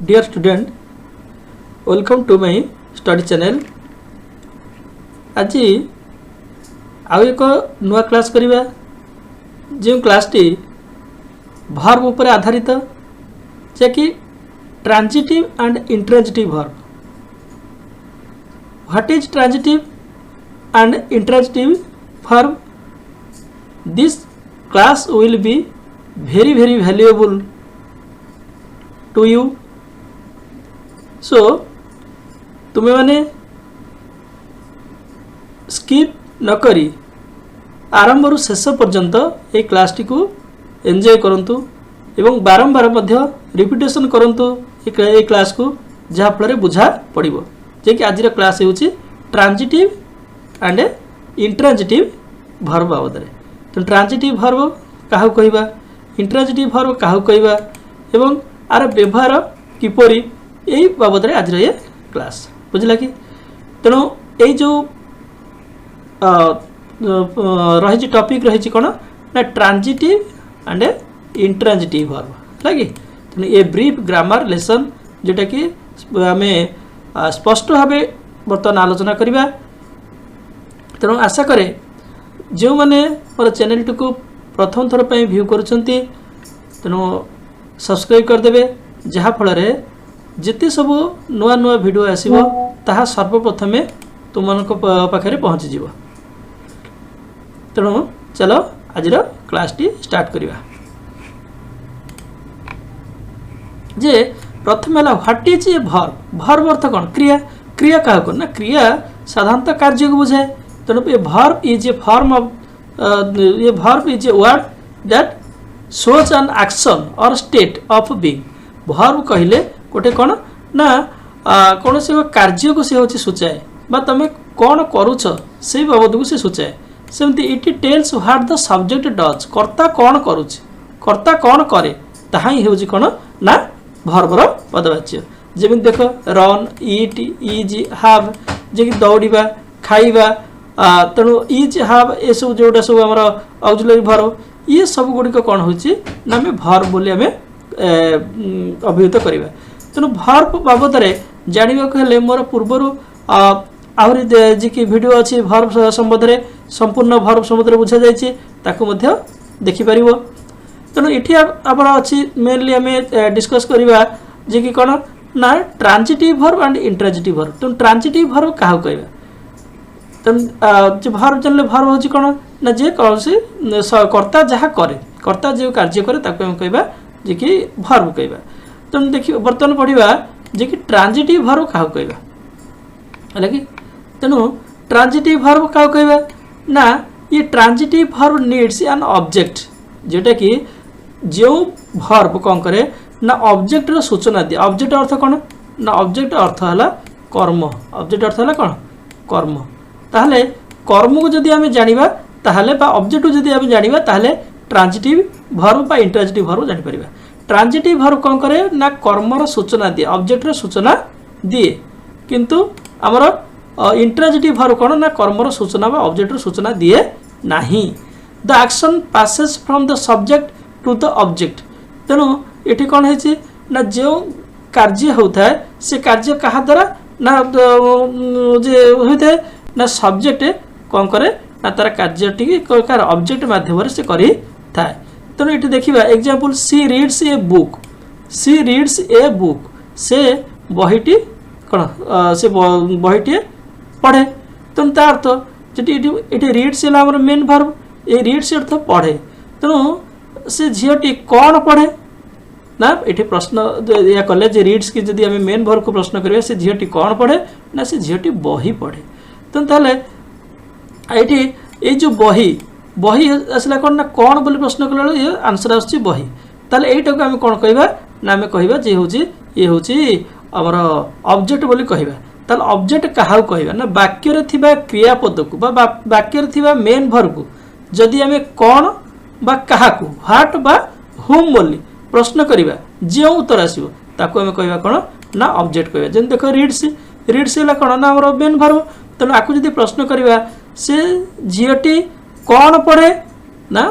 Dear student, welcome to my study channel. आज आउ एक नुआ क्लास करिबा जो क्लासटी वर्ब उपर आधारित जे कि transitive and intransitive verb. What is transitive and intransitive verb? This class will be very valuable to you. So तुम्हें माने स्किप न करी आरंभ रु शेष पर्यंत ए क्लास टी को एंजॉय करंतु एवं बारंबार मध्य रिपीटेशन करंतु ए क्लास को जहा फल बुझा पड़िबो जे कि आज क्लास हेउची ट्रांजिटिव एंड इंट्रांजिटिव वर्ब बाबदरे. तो ट्रांजिटिव वर्ब काहू कहबा, इंट्रांजिटिव वर्ब काहू कहबा एवं आर व्यवहार किपरि यही बाबद आज ये क्लास बुझला कि. तेणु यही जो रही टॉपिक रही कौन ना ट्रांजिटिव एंड इंट्रांजिटिव वर्ब लगे. तेणु ए ब्रीफ ग्रामर लेसन जोटा कि आम स्पष्ट भाव बर्तमान आलोचना करवा. तेणु आशा करे जो मैंने मोर चैनल टी को प्रथम थर पर व्यू करुँचे तेणु सब्सक्राइब करदे जहाँफल जिते सब नुआ नुआ वीडियो आसीबो ताहा सर्वप्रथमे तुम पाखे पहुँची जीव. तेणु चलो आज क्लास टी स्टार्ट करवा. जे प्रथम है what is a verb. Verb अर्थ कौन? क्रिया. क्रिया क्या कौन ना क्रिया साधारणतः कार्य को बुझाए. तेणु a verb is a form of a verb is a word that shows an action और स्टेट ऑफ बीइंग. वर्ब कहले गोटे कौन ना कौन से कार्य को सी हूँ सूचाए बा तुम कौन करुच से बाबद को सी सूचाए. सेमती it tells what the subject does. कर्ता कौन करुच, कर्ता कौन करे ताहा ही हूँ कौन ना वर्बर पदवाच्य. जमी देख रन, इट, इज, हाव जे कि दौड़ा, खाइबा. तेणु इज, हाव ये सब जोटा सब आम ऑक्सिलरी वर्ब ये सब गुड़िक कौन हो वर्ब बोली आम अभिहित करवा. तेणु वर्ब बाबद जानवा हेले मोर पूर्वर आहरी जी कि वीडियो अच्छी वर्ब संबंध में संपूर्ण वर्ब संबंध बुझा जाए देखिपर. तेणु ये आम अच्छी मेनली आम डिस्कस करवा जे कि कौन ना transitive verb and intransitive verb. तेणु ट्रांजिटिव वर्ब क्या कहवा. तेणु जो वर्ब जानले वर्ब हूँ कौन ना जे कौन सी कर्ता जहाँ करे, कर्ता जो कार्य करे ताको हम कहवा जे कि वर्ब कहवा. तेणु देखिए बर्तमान पढ़ा जे कि ट्रांजिटिव वर्ब क्या कहवा है कि. तेणु ट्रांजिटिव वर्ब क्या कहवा ना ये transitive verb needs an object जोटा कि जो वर्ब कौन करे ना ऑब्जेक्ट रो सूचना दिए. ऑब्जेक्ट अर्थ कौन ना ऑब्जेक्ट अर्थ है कर्म. ऑब्जेक्ट अर्थ है कौन कर्म. ताहले कर्म को जदि आम जानिबा ताहले बा ऑब्जेक्ट को जदि आम जानिबा ताहले ट्रांजिटिव वर्ब बा इंट्रांजिटिव वर्ब जानि परिबा. ट्रांजिटिव वर्ब कौन करे ना कर्मर सूचना दिए, ऑब्जेक्ट रो सूचना दिए. किंतु आमर इंट्रांजिटिव वर्ब कौन ना कर्मर सूचना बा ऑब्जेक्ट रो सूचना दिए नाही. The action passes from the subject to the object. तेणु ये कौन है ना जो कार्य होता है से कार्य क्या द्वारा ना जे होता है ना सब्जेक्ट कौन करे ना तार कार्य ऑब्जेक्ट माध्यम से करी थाए. तेणु ये देखा example she reads a book. She reads a book से बहीटी कौन से बहीटी पढ़े. तेणु तार अर्थ ये रीड्स है मेन वर्ब. ये रीड्स अर्थ पढ़े. तेणु से झीटी कौन पढ़े ना ये प्रश्न या कले जे रीड्स की जदि आम मेन वर्ब को प्रश्न करिया से झीटी कौन पढ़े ना से झीटी बही पढ़े. तेणु ताले ये जो बही बही आसला कौन ना कौन बोली प्रश्न कला ये आंसर आस बही. ताले यहीटा को आम कौन कहवा ना आम कहवा जे हूँ ये हूँ आमर ऑब्जेक्ट बोली कहवा. ताले ऑब्जेक्ट क्या कहवा ना वाक्य क्रियापद को वाक्य मेन वर्ब को जदि आम कौन बा क्या ह्वाट बा हुम बोली प्रश्न करवा जो उत्तर आसो ताको आम कहवा कौन ना ऑब्जेक्ट कहवा. जमी देख रीड्स, रीड्स है कौन ना आमर मेन वर्ब. तेणु आपको जब प्रश्न करवा से झीटी कौन पढ़े ना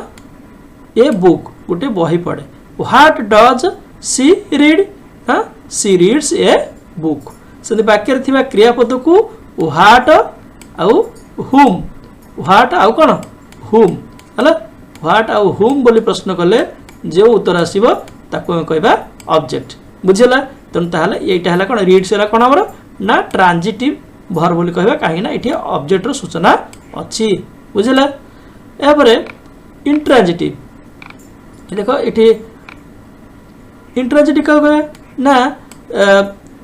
ए बुक गोटे बही पढ़े. What does she read. हाँ सी रीड्स ए बुक से वाक्य थिबा क्रियापद को व्हाट आउ हुम व्हाट आउ कौन हुम हला व्हाट आउ हुम बोली प्रश्न कले जो उत्तर आसीबो ताको हम कहबा ऑब्जेक्ट बुझिला तन ताहले एटा हला कोन रीड्स हला कोन हमर ना ट्रांजिटिव भर बोली कहबा काहे ना एठी ऑब्जेक्ट रो सूचना अछि बुझिला या परे इंट्रांजिटिव देखो एठी इंट्रांजिटिव कहबा ना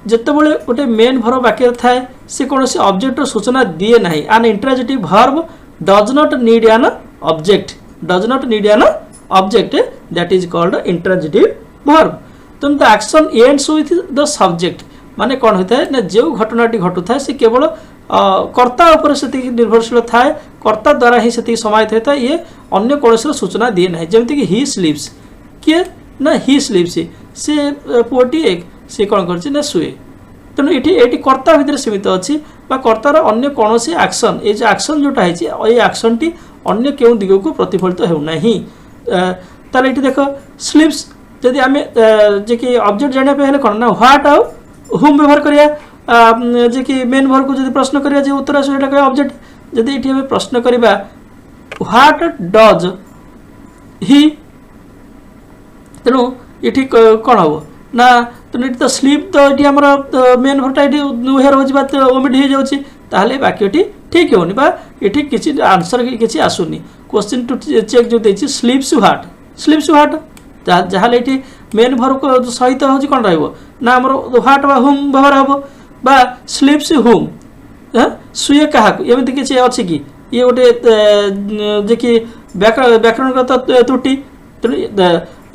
जते बेले गोटे मेन भर वाक्य थाए से कोनोसी ऑब्जेक्ट रो सूचना दिए नाही an intransitive verb does not need an object does not need an object that is called intransitive verb तुम the action ends with the subject माने कौन होता है ना जो घटनाटी घटू था से केवल कर्ता ऊपर से निर्भरशील थाए कर्ता द्वारा ही से समाहित होता है ये अन्य कौन सूचना दिए ना जमती कि ही स्लीप्स किए ना ही स्लीप्स से पुअटी एक से कौन कर शुए तेणु ये कर्ता भितर सीमित अच्छी कर्तार अन्य कौन सी एक्शन ये एक्शन जोटा है ये एक्शन टी अन्य क्यों दिग को प्रतिफलित होना ताले ये देख स्लीप्स जदि आम जे कि ऑब्जेक्ट जानापे हेले कौन ना व्हाट आउ हुम व्यवहार करिया जे कि मेन भर को जदि प्रश्न करिया जे उत्तर आसे एटा ऑब्जेक्ट जदि एठी हम प्रश्न करिबा व्हाट डज ही तेणु ये कौन हम ना तेणु ये तो स्लीप तो ये आम मेन भरटा ये उहे रोज ओमिट हो जाऊँगी ताहले वाक्यटी ठीक होनी ये किसी आंसर किसी आसुनी क्वेश्चन टू चेक जो देछि स्लीप्स व्हाट जहाँ ये मेन भर को सहित हूँ कौन रहा व्हाट बा हुम व्यवहार हम बा स्लीप्स हुम शुए क्या एमती किसी अच्छी कि ये गोटे जे कि व्याकरणगत त्रुटि तेणु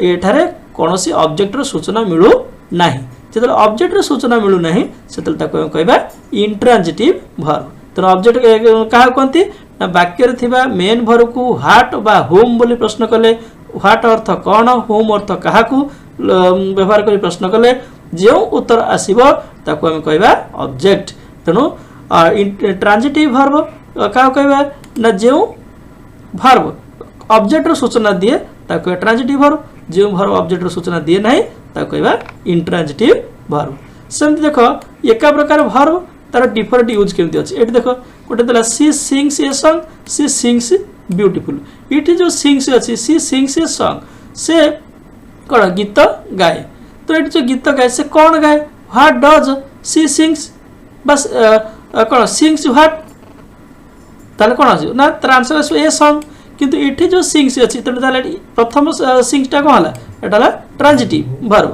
ये कौन सी ऑब्जेक्टर सूचना मिलू ना जो ऑब्जेक्टर सूचना मिलू ना से कहवा इंट्रांजिटिव वर्ब तेणु ऑब्जेक्ट क्या कहती वाक्य थिबा मेन भर को व्हाट बा हुम बोली प्रश्न कले व्हाट अर्थ कौन होम अर्थ क्या व्यवहार कर प्रश्न कले जो उत्तर आसो ताको आम कहवा ऑब्जेक्ट तेणु ट्रांजिटिव वर्ब क्या कहवा ना जो वर्ब ऑब्जेक्ट सूचना दिए ताको ट्रांजिटिव वर्ब जो वर्ब ऑब्जेक्ट सूचना दिए ना ताको कहवा इंट्रांजिटिव वर्ब सेमती देख एका प्रकार वर्ब तार डिफरेंट यूज केमती अच्छे ये देख गोटे देला she sings a song she sings beautiful ये जो सिंग्स अच्छी सी सिंग्स ए सॉन्ग से कौन गीत गाए तो ये जो गीत गाए से कौन गाए व्हाट डज सी सिंग्स बस कौन सिंग्स व्हाट ताले कौन आस ना तार आंसर आस ए सॉन्ग किंतु ये जो सिंग्स अच्छी तेणु प्रथम सिंग्सटा कौन है यहाँ ट्रांजिटिव वर्ब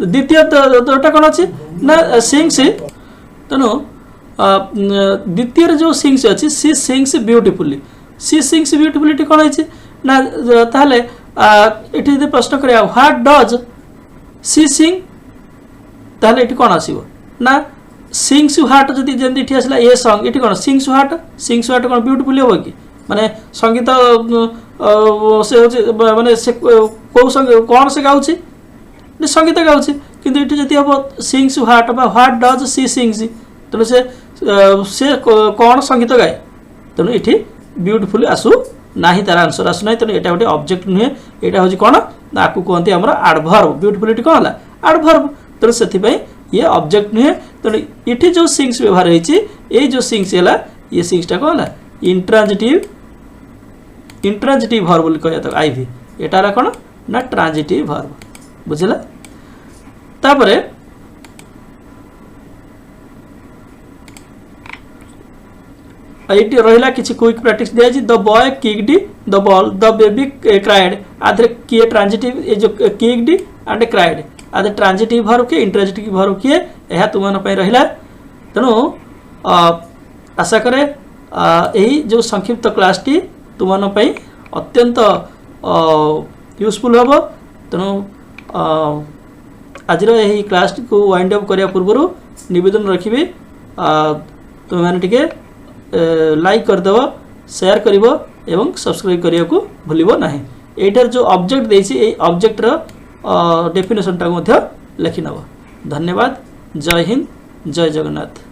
द्वितीय दोटा कौन अच्छी ना सिंग्स तेणु द्वितीय जो सिंग्स अच्छी सी सिंग्स ब्यूटीफुली सी सिंग्स ब्यूटीफुलिटी कौन है ना ताहले ये प्रश्न करिया व्हाट डज सी सिंग ताहले ये कौन आसो ना सिंग्स व्हाट जदि जमी आसला ए सॉन्ग ये कौन सिंग्स व्हाट कौन ब्यूटीफुल हम कि माने संगीत से माने से कौ कौन से गाँव संगीत गाँव किंतु ये जब हम sings what what does she sings तेणु से कौन संगीत गाए तेणु ये ब्यूटीफुल आसू ना तार आंसर आसू ना तेणु यहाँ गोटे ऑब्जेक्ट नुहे यहाँ हूँ कौन ना आपको कहते हैं एडवर्ब ब्यूटीफुलिटी कौन है एडवर्ब तेणु से ये ऑब्जेक्ट नुहे तेणु ये जो सिंग्स व्यवहार होती जो सिंग्स है ये सिंग्सटा कौन है इंट्रांजिटिव वर्ब बोली कह आईवी यहाँ कौन ना ट्रांजिटिव वर्ब बुझला तापरे ये रहा किसी क्विक प्रैक्टिस दिया the boy kicked the ball the baby cried आधे किए ट्रांजिटिव ये जो किक्ड एंड क्राइड आधे ट्रांजिटिव वर्ब किए इंट्रांजिटिव वर्ब किए यह तुम रहा तेणु आशा करे यही जो संक्षिप्त क्लासटी तुम अत्यंत यूजफुल हम तेणु आज यही क्लास को वाइंड अप करने पूर्व निवेदन रखी तुम मैंने लाइक करदेव शेयर कर एवं सब्सक्राइब करने को भूल ना यार जो ऑब्जेक्ट देसी ऑब्जेक्टर डेफिनेशन टाक लिखिनब। धन्यवाद। जय हिंद, जय जगन्नाथ।